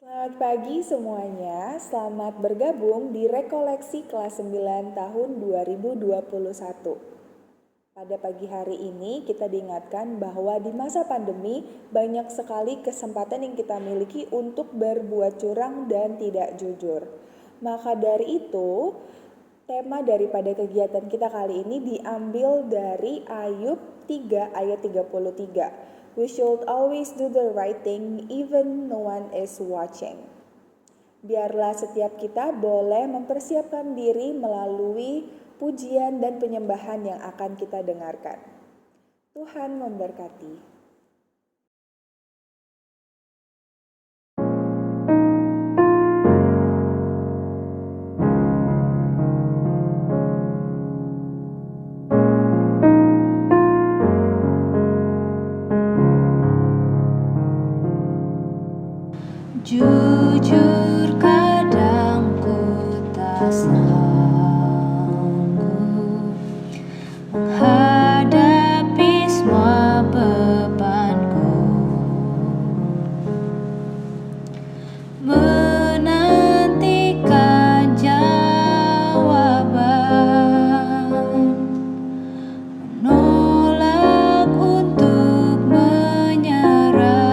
Selamat pagi semuanya, selamat bergabung di Rekoleksi kelas 9 tahun 2021. Pada pagi hari ini kita diingatkan bahwa di masa pandemi banyak sekali kesempatan yang kita miliki untuk berbuat curang dan tidak jujur. Maka dari itu, tema daripada kegiatan kita kali ini diambil dari Ayub 3 ayat 33. We should always do the right thing even no one is watching. Biarlah setiap kita boleh mempersiapkan diri melalui pujian dan penyembahan yang akan kita dengarkan. Tuhan memberkati. Jujur kadang ku tak sanggup menghadapi semua bebanku, menantikan jawaban, menolak untuk menyerah.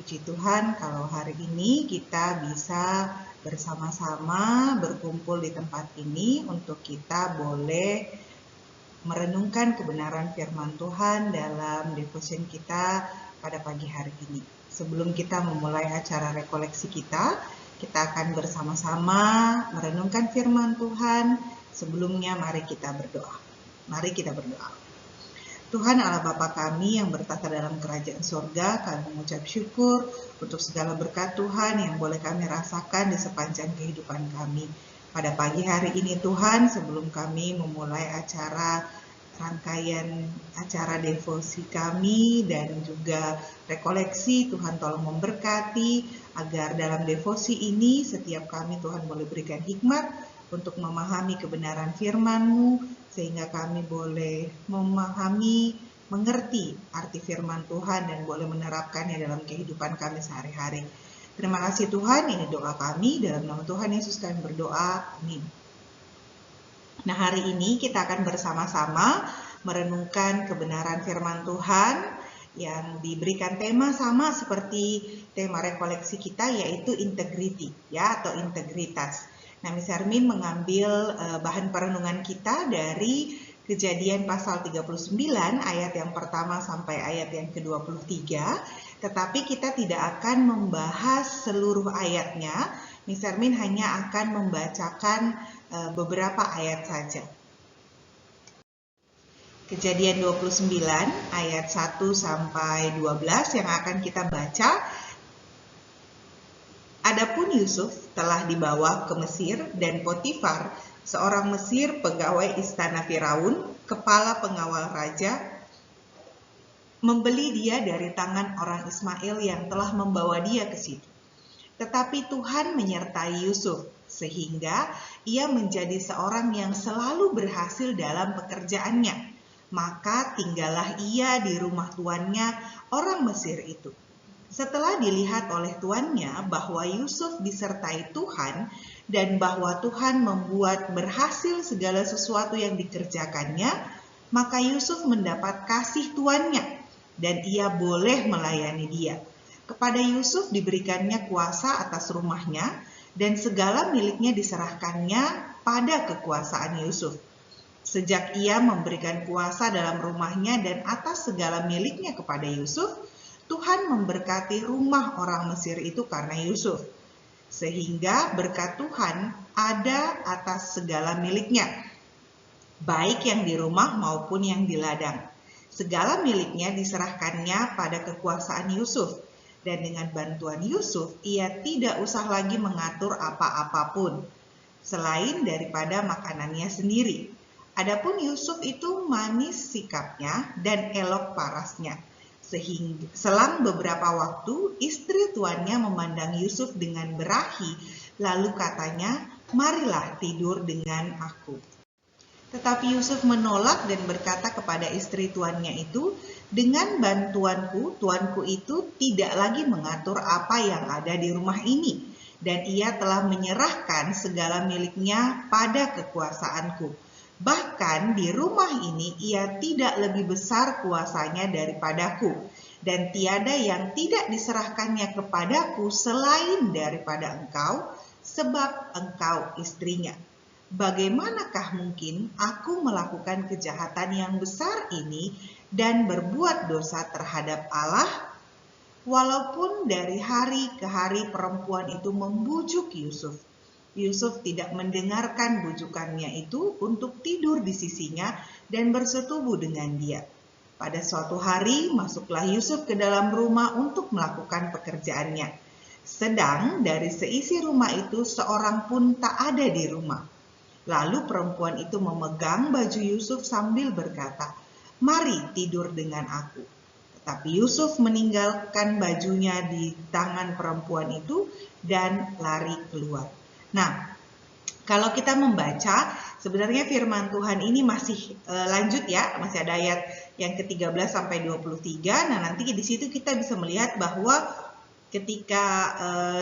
Puji Tuhan kalau hari ini kita bisa bersama-sama berkumpul di tempat ini untuk kita boleh merenungkan kebenaran firman Tuhan dalam devotion kita pada pagi hari ini. Sebelum kita memulai acara rekoleksi kita akan bersama-sama merenungkan firman Tuhan. Sebelumnya mari kita berdoa. Mari kita berdoa. Tuhan Allah Bapa kami yang bertata dalam kerajaan surga, kami mengucap syukur untuk segala berkat Tuhan yang boleh kami rasakan di sepanjang kehidupan kami. Pada pagi hari ini Tuhan, sebelum kami memulai rangkaian acara devosi kami dan juga rekoleksi, Tuhan tolong memberkati agar dalam devosi ini setiap kami Tuhan boleh berikan hikmat untuk memahami kebenaran firman-Mu, sehingga kami boleh memahami, mengerti arti firman Tuhan dan boleh menerapkannya dalam kehidupan kami sehari-hari. Terima kasih Tuhan, ini doa kami, dalam nama Tuhan Yesus kami berdoa, amin. Nah, hari ini kita akan bersama-sama merenungkan kebenaran firman Tuhan yang diberikan tema sama seperti tema rekoleksi kita, yaitu integrity ya, atau integritas. Nah, Miss Hermin mengambil bahan perenungan kita dari Kejadian pasal 39 ayat yang pertama sampai ayat yang ke-23, tetapi kita tidak akan membahas seluruh ayatnya. Miss Hermin hanya akan membacakan beberapa ayat saja. Kejadian 29 ayat 1 sampai 12 yang akan kita baca. Adapun Yusuf telah dibawa ke Mesir dan Potifar, seorang Mesir pegawai istana Firaun, kepala pengawal raja, membeli dia dari tangan orang Ismail yang telah membawa dia ke situ. Tetapi Tuhan menyertai Yusuf, sehingga ia menjadi seorang yang selalu berhasil dalam pekerjaannya. Maka tinggallah ia di rumah tuannya, orang Mesir itu. Setelah dilihat oleh tuannya bahwa Yusuf disertai Tuhan dan bahwa Tuhan membuat berhasil segala sesuatu yang dikerjakannya, maka Yusuf mendapat kasih tuannya dan ia boleh melayani dia. Kepada Yusuf diberikannya kuasa atas rumahnya dan segala miliknya diserahkannya pada kekuasaan Yusuf. Sejak ia memberikan kuasa dalam rumahnya dan atas segala miliknya kepada Yusuf, Tuhan memberkati rumah orang Mesir itu karena Yusuf, sehingga berkat Tuhan ada atas segala miliknya, baik yang di rumah maupun yang di ladang. Segala miliknya diserahkannya pada kekuasaan Yusuf, dan dengan bantuan Yusuf ia tidak usah lagi mengatur apa-apapun, selain daripada makanannya sendiri. Adapun Yusuf itu manis sikapnya dan elok parasnya. Sehingga selang beberapa waktu istri tuannya memandang Yusuf dengan berahi, lalu katanya, marilah tidur dengan aku. Tetapi Yusuf menolak dan berkata kepada istri tuannya itu, dengan bantuanku, tuanku itu tidak lagi mengatur apa yang ada di rumah ini, dan ia telah menyerahkan segala miliknya pada kekuasaanku. Bahkan di rumah ini ia tidak lebih besar kuasanya daripadaku, dan tiada yang tidak diserahkannya kepadaku selain daripada engkau, sebab engkau istrinya. Bagaimanakah mungkin aku melakukan kejahatan yang besar ini dan berbuat dosa terhadap Allah? Walaupun dari hari ke hari perempuan itu membujuk Yusuf, Yusuf tidak mendengarkan bujukannya itu untuk tidur di sisinya dan bersetubuh dengan dia. Pada suatu hari masuklah Yusuf ke dalam rumah untuk melakukan pekerjaannya. Sedang dari seisi rumah itu seorang pun tak ada di rumah. Lalu perempuan itu memegang baju Yusuf sambil berkata, "Mari tidur dengan aku." Tetapi Yusuf meninggalkan bajunya di tangan perempuan itu dan lari keluar. Nah, kalau kita membaca, sebenarnya firman Tuhan ini masih lanjut ya, masih ada ayat yang ke-13 sampai 23. Nah, nanti di situ kita bisa melihat bahwa ketika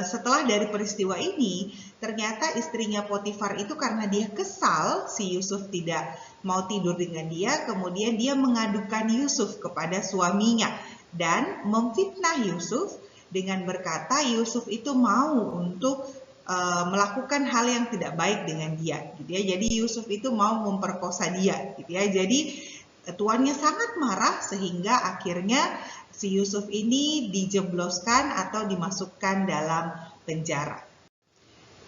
setelah dari peristiwa ini, ternyata istrinya Potifar itu karena dia kesal si Yusuf tidak mau tidur dengan dia, kemudian dia mengadukan Yusuf kepada suaminya dan memfitnah Yusuf. dengan berkata Yusuf itu mau untuk melakukan hal yang tidak baik dengan dia, gitu ya. Jadi Yusuf itu mau memperkosa dia, gitu ya. Jadi tuannya sangat marah sehingga akhirnya si Yusuf ini dijebloskan atau dimasukkan dalam penjara.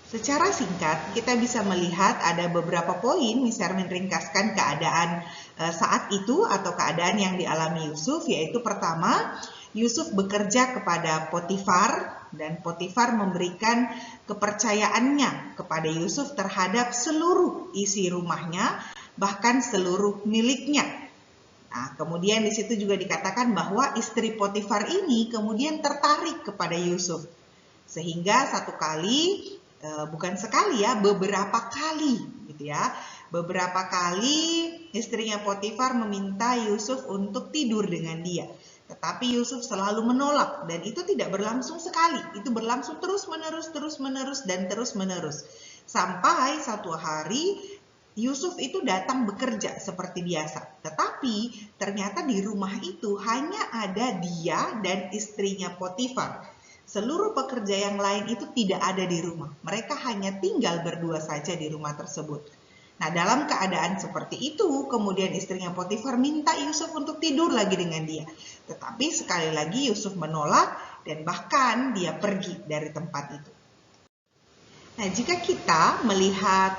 Secara singkat, kita bisa melihat ada beberapa poin, misalnya meringkaskan keadaan saat itu atau keadaan yang dialami Yusuf, yaitu pertama, Yusuf bekerja kepada Potifar dan Potifar memberikan kepercayaannya kepada Yusuf terhadap seluruh isi rumahnya, bahkan seluruh miliknya. Nah, kemudian di situ juga dikatakan bahwa istri Potifar ini kemudian tertarik kepada Yusuf. Sehingga satu kali, bukan sekali ya, beberapa kali gitu ya. Beberapa kali istrinya Potifar meminta Yusuf untuk tidur dengan dia. Tetapi Yusuf selalu menolak dan itu tidak berlangsung sekali. Itu berlangsung terus-menerus dan terus-menerus. Sampai satu hari Yusuf itu datang bekerja seperti biasa. Tetapi ternyata di rumah itu hanya ada dia dan istrinya Potifar. Seluruh pekerja yang lain itu tidak ada di rumah. Mereka hanya tinggal berdua saja di rumah tersebut. Nah, dalam keadaan seperti itu, kemudian istrinya Potifar minta Yusuf untuk tidur lagi dengan dia. Tetapi sekali lagi Yusuf menolak dan bahkan dia pergi dari tempat itu. Nah, jika kita melihat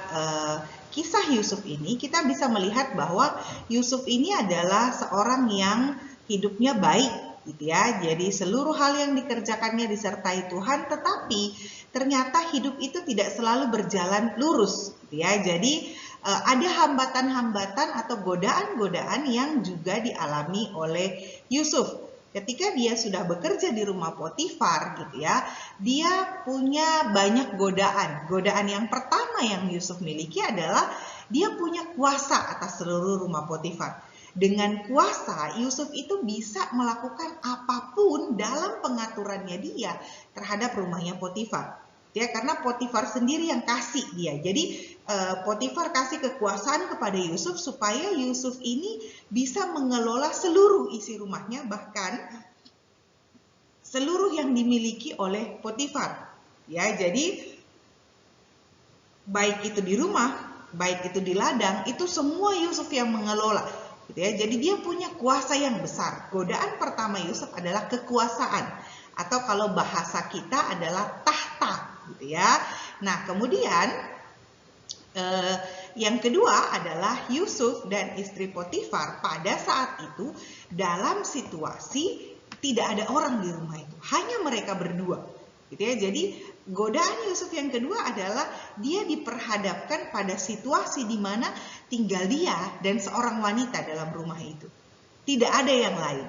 kisah Yusuf ini, kita bisa melihat bahwa Yusuf ini adalah seorang yang hidupnya baik, gitu ya. Jadi seluruh hal yang dikerjakannya disertai Tuhan, tetapi ternyata hidup itu tidak selalu berjalan lurus, gitu ya. Jadi ada hambatan-hambatan atau godaan-godaan yang juga dialami oleh Yusuf. Ketika dia sudah bekerja di rumah Potifar, gitu ya, dia punya banyak godaan. Godaan yang pertama yang Yusuf miliki adalah dia punya kuasa atas seluruh rumah Potifar. Dengan kuasa, Yusuf itu bisa melakukan apapun dalam pengaturannya dia terhadap rumahnya Potifar. Ya, karena Potifar sendiri yang kasih dia. Jadi Potifar kasih kekuasaan kepada Yusuf supaya Yusuf ini bisa mengelola seluruh isi rumahnya, bahkan seluruh yang dimiliki oleh Potifar. Ya, jadi baik itu di rumah, baik itu di ladang, itu semua Yusuf yang mengelola. Gitu ya. Jadi dia punya kuasa yang besar. Godaan pertama Yusuf adalah kekuasaan, atau kalau bahasa kita adalah tahta. Gitu ya. Nah, kemudian yang kedua adalah Yusuf dan istri Potifar pada saat itu dalam situasi tidak ada orang di rumah itu, hanya mereka berdua. Gitu ya. Jadi godaan Yusuf yang kedua adalah dia diperhadapkan pada situasi di mana tinggal dia dan seorang wanita dalam rumah itu. Tidak ada yang lain.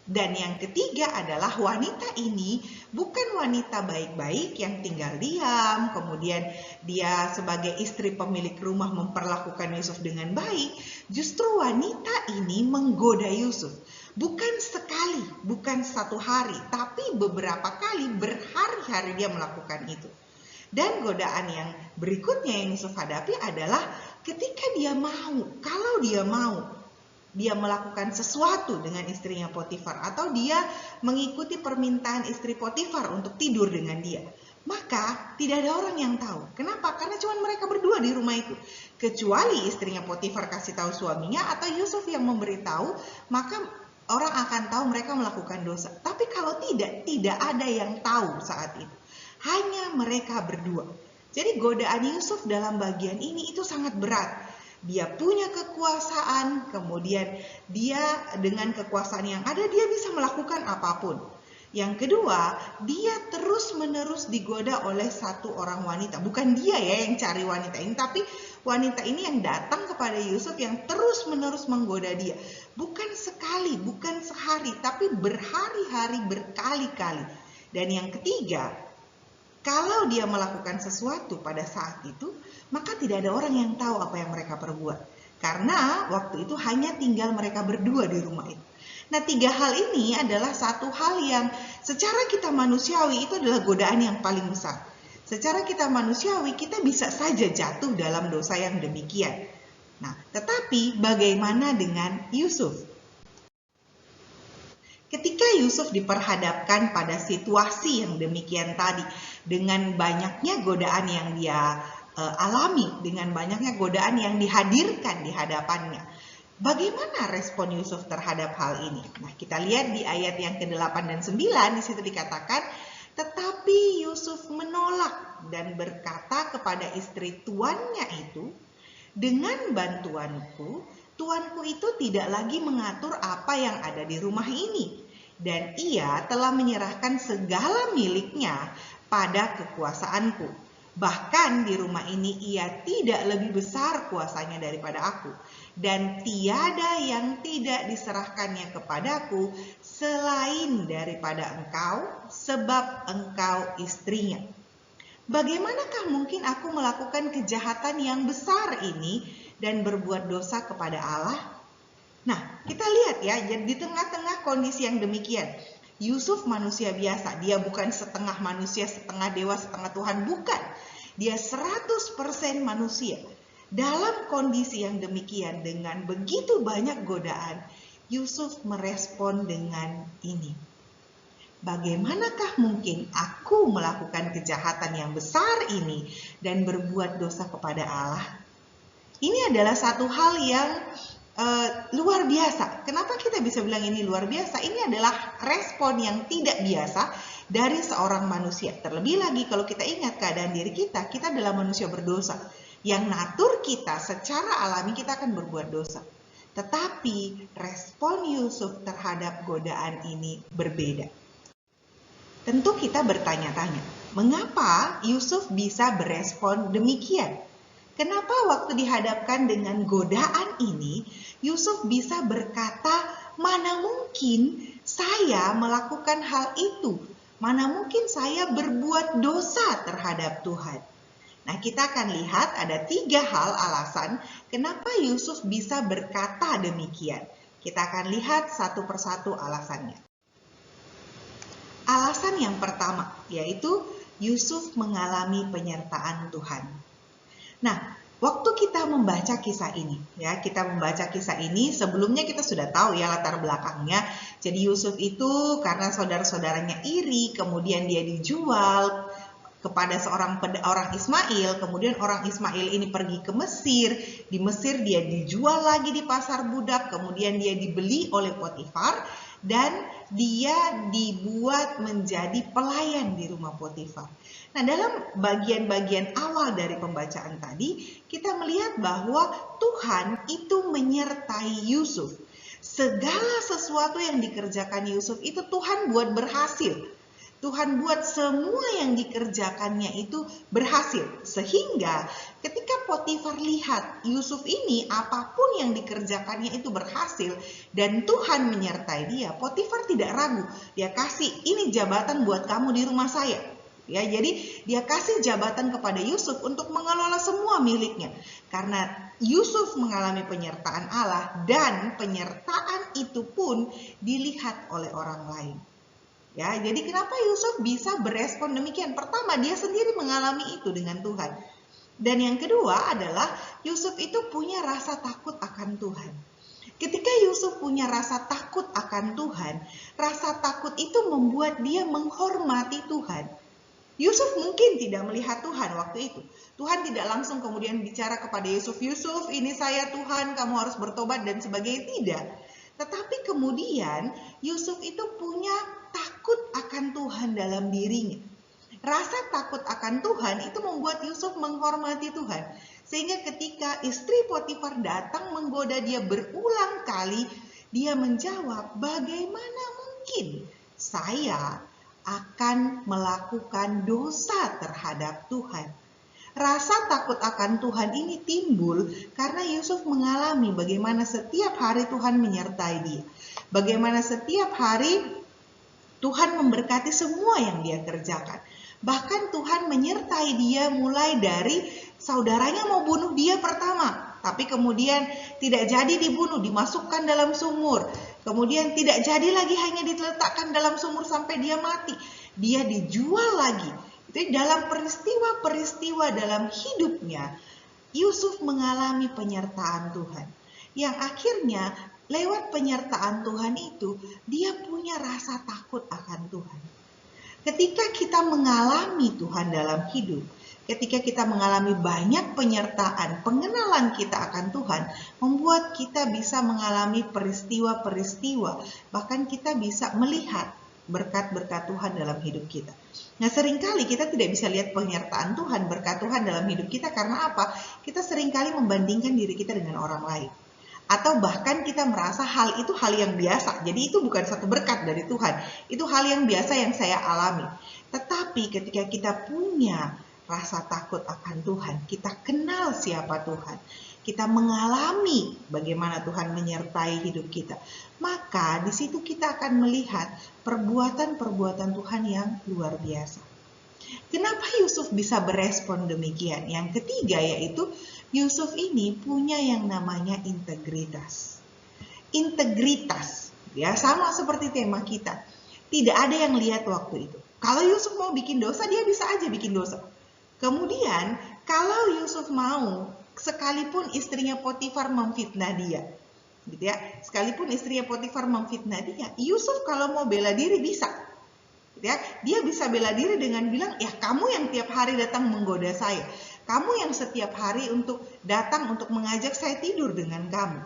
Dan yang ketiga adalah wanita ini bukan wanita baik-baik yang tinggal diam, kemudian dia sebagai istri pemilik rumah memperlakukan Yusuf dengan baik. Justru wanita ini menggoda Yusuf. Bukan sekali, bukan satu hari, tapi beberapa kali, berhari-hari dia melakukan itu. Dan godaan yang berikutnya yang Yusuf hadapi adalah ketika dia mau, kalau dia mau, dia melakukan sesuatu dengan istrinya Potifar atau dia mengikuti permintaan istri Potifar untuk tidur dengan dia, maka tidak ada orang yang tahu. Kenapa? Karena cuma mereka berdua di rumah itu. Kecuali istrinya Potifar kasih tahu suaminya atau Yusuf yang memberitahu, maka orang akan tahu mereka melakukan dosa. Tapi kalau tidak ada yang tahu saat itu. Hanya mereka berdua. Jadi godaan Yusuf dalam bagian ini itu sangat berat. Dia punya kekuasaan, kemudian dia dengan kekuasaan yang ada, dia bisa melakukan apapun. Yang kedua, dia terus-menerus digoda oleh satu orang wanita. Bukan dia ya yang cari wanita ini, tapi wanita ini yang datang kepada Yusuf yang terus-menerus menggoda dia. Bukan sekali, bukan sehari, tapi berhari-hari, berkali-kali. Dan yang ketiga, kalau dia melakukan sesuatu pada saat itu, maka tidak ada orang yang tahu apa yang mereka perbuat. Karena waktu itu hanya tinggal mereka berdua di rumah itu. Nah, tiga hal ini adalah satu hal yang secara kita manusiawi itu adalah godaan yang paling besar. Secara kita manusiawi, kita bisa saja jatuh dalam dosa yang demikian. Nah, tetapi bagaimana dengan Yusuf? Ketika Yusuf diperhadapkan pada situasi yang demikian tadi, dengan banyaknya godaan yang dia alami, dengan banyaknya godaan yang dihadirkan di hadapannya, bagaimana respon Yusuf terhadap hal ini? Nah, kita lihat di ayat yang ke-8 dan 9, di situ dikatakan, tetapi Yusuf menolak dan berkata kepada istri tuannya itu, dengan bantuanku, tuanku itu tidak lagi mengatur apa yang ada di rumah ini, dan ia telah menyerahkan segala miliknya pada kekuasaanku. Bahkan di rumah ini ia tidak lebih besar kuasanya daripada aku, dan tiada yang tidak diserahkannya kepadaku selain daripada engkau, sebab engkau istrinya. Bagaimanakah mungkin aku melakukan kejahatan yang besar ini dan berbuat dosa kepada Allah? Nah, kita lihat ya, di tengah-tengah kondisi yang demikian, Yusuf manusia biasa, dia bukan setengah manusia, setengah dewa, setengah Tuhan, bukan. Dia 100% manusia. Dalam kondisi yang demikian, dengan begitu banyak godaan, Yusuf merespon dengan ini. Bagaimanakah mungkin aku melakukan kejahatan yang besar ini dan berbuat dosa kepada Allah? Ini adalah satu hal yang luar biasa. Kenapa kita bisa bilang ini luar biasa? Ini adalah respon yang tidak biasa dari seorang manusia. Terlebih lagi kalau kita ingat keadaan diri kita adalah manusia berdosa. Yang natur kita secara alami kita akan berbuat dosa. Tetapi respon Yusuf terhadap godaan ini berbeda. Tentu kita bertanya-tanya, mengapa Yusuf bisa berespon demikian? Kenapa waktu dihadapkan dengan godaan ini, Yusuf bisa berkata, mana mungkin saya melakukan hal itu? Mana mungkin saya berbuat dosa terhadap Tuhan? Nah, kita akan lihat ada 3 hal alasan kenapa Yusuf bisa berkata demikian. Kita akan lihat satu persatu alasannya. Alasan yang pertama, yaitu Yusuf mengalami penyertaan Tuhan. Nah, waktu kita membaca kisah ini, sebelumnya kita sudah tahu ya latar belakangnya. Jadi Yusuf itu karena saudara-saudaranya iri, kemudian dia dijual kepada orang Ismail, kemudian orang Ismail ini pergi ke Mesir, di Mesir dia dijual lagi di pasar budak, kemudian dia dibeli oleh Potifar, dan dia dibuat menjadi pelayan di rumah Potifar. Nah, dalam bagian-bagian awal dari pembacaan tadi, kita melihat bahwa Tuhan itu menyertai Yusuf. Segala sesuatu yang dikerjakan Yusuf itu Tuhan buat berhasil. Tuhan buat semua yang dikerjakannya itu berhasil. Sehingga ketika Potifar lihat Yusuf ini apapun yang dikerjakannya itu berhasil dan Tuhan menyertai dia, Potifar tidak ragu. Dia kasih, ini jabatan buat kamu di rumah saya. Ya, jadi dia kasih jabatan kepada Yusuf untuk mengelola semua miliknya. Karena Yusuf mengalami penyertaan Allah dan penyertaan itu pun dilihat oleh orang lain. Ya, jadi kenapa Yusuf bisa berespon demikian? Pertama, dia sendiri mengalami itu dengan Tuhan. Dan yang kedua adalah Yusuf itu punya rasa takut akan Tuhan. Ketika Yusuf punya rasa takut akan Tuhan, rasa takut itu membuat dia menghormati Tuhan. Yusuf mungkin tidak melihat Tuhan waktu itu. Tuhan tidak langsung kemudian bicara kepada Yusuf, Yusuf ini saya Tuhan, kamu harus bertobat dan sebagainya, tidak. Tetapi kemudian Yusuf itu punya takut akan Tuhan dalam dirinya. Rasa takut akan Tuhan itu membuat Yusuf menghormati Tuhan. Sehingga ketika istri Potifar datang menggoda dia berulang kali, dia menjawab, bagaimana mungkin saya akan melakukan dosa terhadap Tuhan? Rasa takut akan Tuhan ini timbul karena Yusuf mengalami bagaimana setiap hari Tuhan menyertai dia. Bagaimana setiap hari Tuhan memberkati semua yang dia kerjakan. Bahkan Tuhan menyertai dia mulai dari saudaranya mau bunuh dia pertama. Tapi kemudian tidak jadi dibunuh, dimasukkan dalam sumur. Kemudian tidak jadi lagi hanya diletakkan dalam sumur sampai dia mati. Dia dijual lagi. Jadi dalam peristiwa-peristiwa dalam hidupnya, Yusuf mengalami penyertaan Tuhan. yang akhirnya lewat penyertaan Tuhan itu, dia punya rasa takut akan Tuhan. Ketika kita mengalami Tuhan dalam hidup, ketika kita mengalami banyak penyertaan, pengenalan kita akan Tuhan, membuat kita bisa mengalami peristiwa-peristiwa, bahkan kita bisa melihat berkat-berkat Tuhan dalam hidup kita. Nah, seringkali kita tidak bisa lihat penyertaan Tuhan, berkat Tuhan dalam hidup kita karena apa? Kita seringkali membandingkan diri kita dengan orang lain. Atau bahkan kita merasa hal itu hal yang biasa. Jadi itu bukan satu berkat dari Tuhan. Itu hal yang biasa yang saya alami. Tetapi ketika kita punya rasa takut akan Tuhan, kita kenal siapa Tuhan, kita mengalami bagaimana Tuhan menyertai hidup kita, maka di situ kita akan melihat perbuatan-perbuatan Tuhan yang luar biasa. Kenapa Yusuf bisa berespon demikian? Yang ketiga yaitu Yusuf ini punya yang namanya integritas. Integritas, ya sama seperti tema kita. Tidak ada yang lihat waktu itu. Kalau Yusuf mau bikin dosa, dia bisa aja bikin dosa. Kemudian, kalau Yusuf mau, sekalipun istrinya Potifar memfitnah dia, gitu ya, sekalipun istrinya Potifar memfitnah dia, Yusuf kalau mau bela diri bisa. Ya, dia bisa bela diri dengan bilang, ya kamu yang tiap hari datang menggoda saya. Kamu yang setiap hari untuk datang untuk mengajak saya tidur dengan kamu.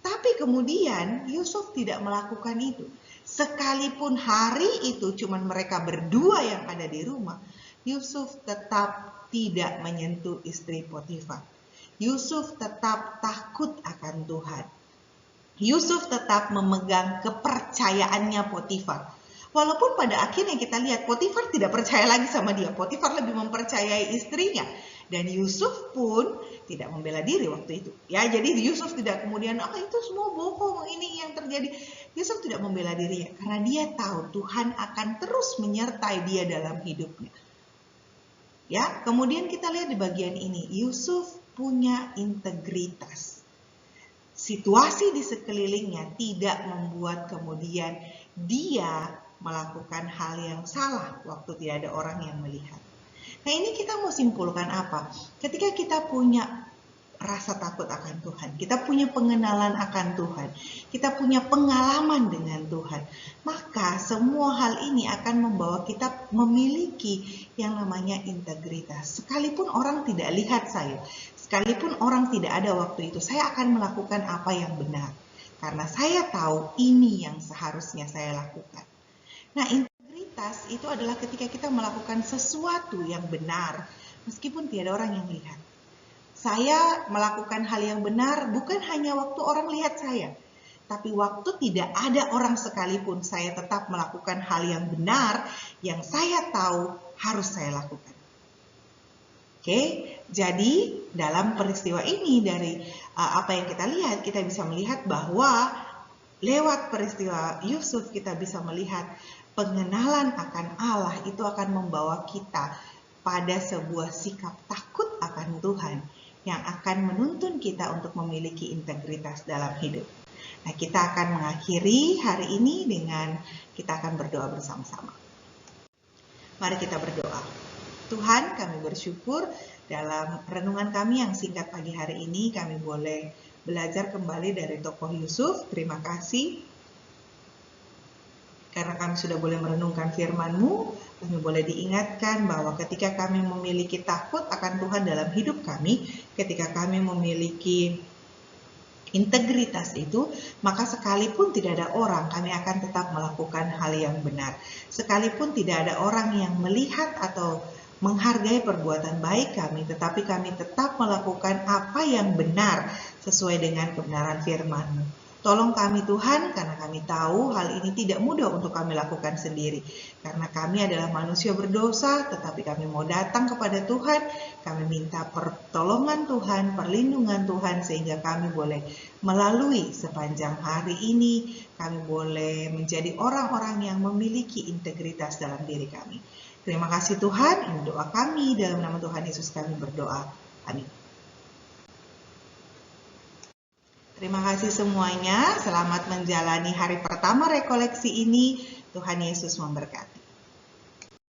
Tapi kemudian Yusuf tidak melakukan itu. Sekalipun hari itu cuma mereka berdua yang ada di rumah, Yusuf tetap tidak menyentuh istri Potifar. Yusuf tetap takut akan Tuhan. Yusuf tetap memegang kepercayaannya Potifar. Walaupun pada akhirnya kita lihat Potifar tidak percaya lagi sama dia. Potifar lebih mempercayai istrinya. Dan Yusuf pun tidak membela diri waktu itu. Ya, jadi Yusuf tidak kemudian, itu semua bohong, ini yang terjadi. Yusuf tidak membela dirinya karena dia tahu Tuhan akan terus menyertai dia dalam hidupnya. Ya, kemudian kita lihat di bagian ini, Yusuf punya integritas. Situasi di sekelilingnya tidak membuat kemudian dia melakukan hal yang salah waktu tidak ada orang yang melihat. Nah, ini kita mau simpulkan apa? Ketika kita punya rasa takut akan Tuhan, kita punya pengenalan akan Tuhan, kita punya pengalaman dengan Tuhan, maka semua hal ini akan membawa kita memiliki yang namanya integritas. Sekalipun orang tidak lihat saya, sekalipun orang tidak ada waktu itu, saya akan melakukan apa yang benar. Karena saya tahu ini yang seharusnya saya lakukan. Nah, integritas itu adalah ketika kita melakukan sesuatu yang benar, meskipun tiada orang yang lihat. Saya melakukan hal yang benar bukan hanya waktu orang lihat saya, tapi waktu tidak ada orang sekalipun, saya tetap melakukan hal yang benar, yang saya tahu harus saya lakukan. Oke, jadi dalam peristiwa ini dari apa yang kita lihat, kita bisa melihat bahwa lewat peristiwa Yusuf kita bisa melihat pengenalan akan Allah itu akan membawa kita pada sebuah sikap takut akan Tuhan yang akan menuntun kita untuk memiliki integritas dalam hidup. Nah, kita akan mengakhiri hari ini dengan kita akan berdoa bersama-sama. Mari kita berdoa. Tuhan, kami bersyukur dalam renungan kami yang singkat pagi hari ini kami boleh belajar kembali dari tokoh Yusuf. Terima kasih karena kami sudah boleh merenungkan firman-Mu, kami boleh diingatkan bahwa ketika kami memiliki takut akan Tuhan dalam hidup kami, ketika kami memiliki integritas itu, maka sekalipun tidak ada orang, kami akan tetap melakukan hal yang benar. Sekalipun tidak ada orang yang melihat atau menghargai perbuatan baik kami, tetapi kami tetap melakukan apa yang benar sesuai dengan kebenaran firman-Mu. Tolong kami Tuhan, karena kami tahu hal ini tidak mudah untuk kami lakukan sendiri. Karena kami adalah manusia berdosa, tetapi kami mau datang kepada Tuhan, kami minta pertolongan Tuhan, perlindungan Tuhan, sehingga kami boleh melalui sepanjang hari ini, kami boleh menjadi orang-orang yang memiliki integritas dalam diri kami. Terima kasih Tuhan, ini doa kami, dalam nama Tuhan Yesus kami berdoa. Amin. Terima kasih semuanya, selamat menjalani hari pertama rekoleksi ini. Tuhan Yesus memberkati.